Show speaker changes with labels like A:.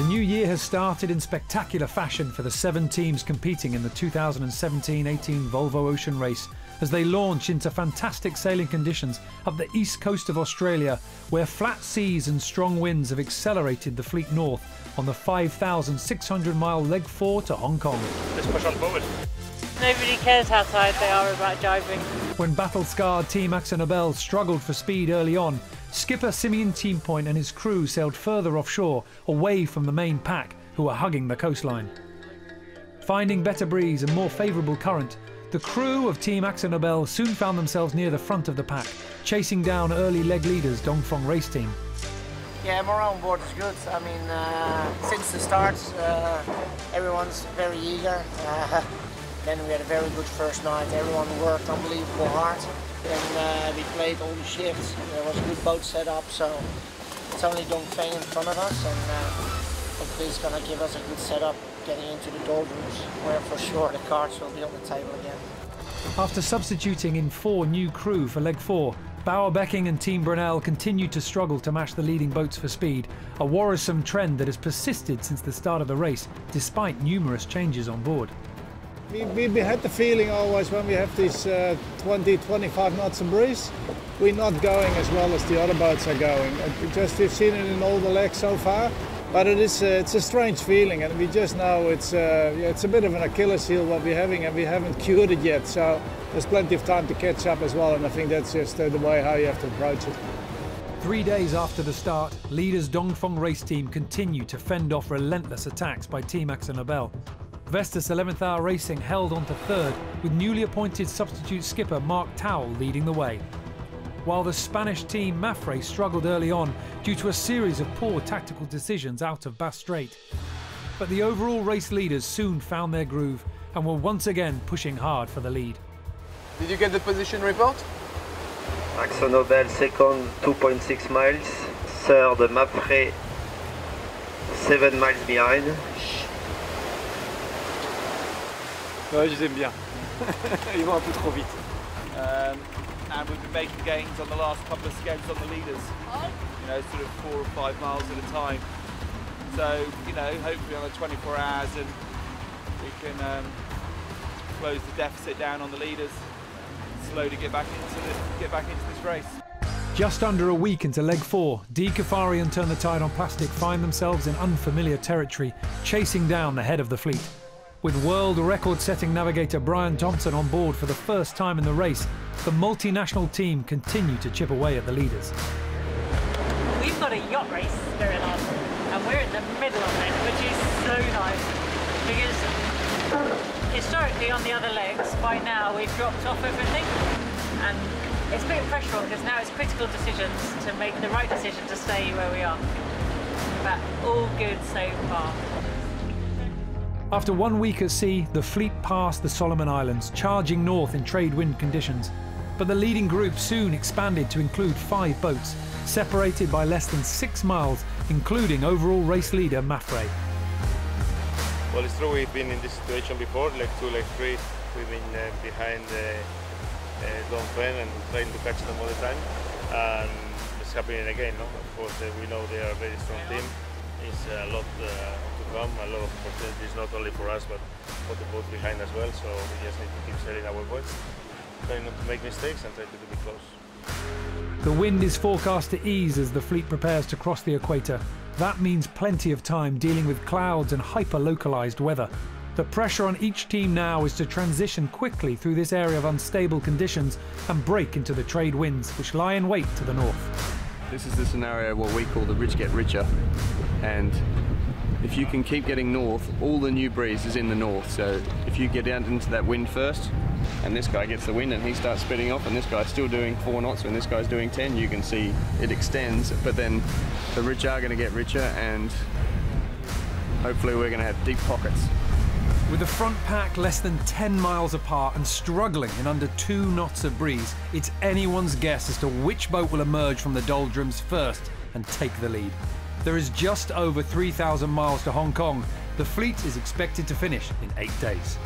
A: The new year has started in spectacular fashion for the 7 teams competing in the 2017-18 Volvo Ocean Race as they launch into fantastic sailing conditions up the east coast of Australia, where flat seas and strong winds have accelerated the fleet north on the 5,600-mile leg 4 to Hong Kong.
B: Let's push on forward.
C: Nobody cares how tired they are about diving.
A: When battle-scarred Team Akzonobel struggled for speed early on, skipper Simeon Teampoint and his crew sailed further offshore, away from the main pack, who were hugging the coastline. Finding better breeze and more favourable current, the crew of Team Akzonobel soon found themselves near the front of the pack, chasing down early leg leaders Dongfeng race team.
D: Yeah, morale on board is good. I mean, since the start, everyone's very eager. Then we had a very good first night. Everyone worked unbelievable hard. Then we played all the shifts. There was a good boat set up, so it's only Dongfeng in front of us, and hopefully it's going to give us a good setup getting into the Doldrums, where for sure the cards will be on the table again.
A: After substituting in 4 new crew for leg 4, Becking and Team Brunel continued to struggle to match the leading boats for speed, a worrisome trend that has persisted since the start of the race, despite numerous changes on board.
E: We had the feeling always when we have this 20-25 knots of breeze, we're not going as well as the other boats are going. We've seen it in all the legs so far, but it's a strange feeling, and we just know it's a bit of an Achilles heel what we're having, and we haven't cured it yet. So there's plenty of time to catch up as well, and I think that's just the way how you have to approach it.
A: 3 days after the start, leaders Dongfeng race team continue to fend off relentless attacks by Team Akzonobel. Vestas 11th Hour Racing held on to 3rd, with newly appointed substitute skipper Mark Towell leading the way. While the Spanish team Mapfre struggled early on due to a series of poor tactical decisions out of Bass Strait. But the overall race leaders soon found their groove and were once again pushing hard for the lead.
B: Did you get the position report?
F: Akzonobel second, 2.6 miles. Third, Mapfre 7 miles behind.
B: Ouais, je les aime bien. Ils vont un peu trop vite. And we've been making gains on the last couple of skegs on the leaders. You know, sort of 4 or 5 miles at a time. So, you know, hopefully on the 24 hours, and we can close the deficit down on the leaders. Slowly get back into this race.
A: Just under a week into leg 4, D. Kafari and Turn the Tide on Plastic find themselves in unfamiliar territory, chasing down the head of the fleet. With world record-setting navigator Brian Thompson on board for the first time in the race, the multinational team continue to chip away at the leaders.
C: We've got a yacht race going on, and we're in the middle of it, which is so nice, because historically on the other legs, by now we've dropped off everything, and it's putting pressure on, because now it's critical decisions to make the right decision to stay where we are. But all good so far.
A: After 1 week at sea, the fleet passed the Solomon Islands, charging north in trade wind conditions. But the leading group soon expanded to include 5 boats, separated by less than 6 miles, including overall race leader Mapfre.
G: Well, it's true we've been in this situation before, leg 2, leg 3. We've been behind Dongfeng and trying to catch them all the time. And it's happening again, no? Of course, we know they are a very strong team. It's a lot to come, a lot of opportunities, not only for us, but for the boat behind as well. So we just need to keep sailing our boats, try not to make mistakes and try to keep it close.
A: The wind is forecast to ease as the fleet prepares to cross the equator. That means plenty of time dealing with clouds and hyper-localised weather. The pressure on each team now is to transition quickly through this area of unstable conditions and break into the trade winds, which lie in wait to the north.
H: This is the scenario what we call the rich get richer, and if you can keep getting north, all the new breeze is in the north. So if you get down into that wind first, and this guy gets the wind and he starts speeding off, and this guy's still doing 4 knots when this guy's doing 10, you can see it extends, but then the rich are going to get richer, and hopefully we're going to have deep pockets.
A: With the front pack less than 10 miles apart and struggling in under 2 knots of breeze, it's anyone's guess as to which boat will emerge from the Doldrums first and take the lead. There is just over 3,000 miles to Hong Kong. The fleet is expected to finish in 8 days.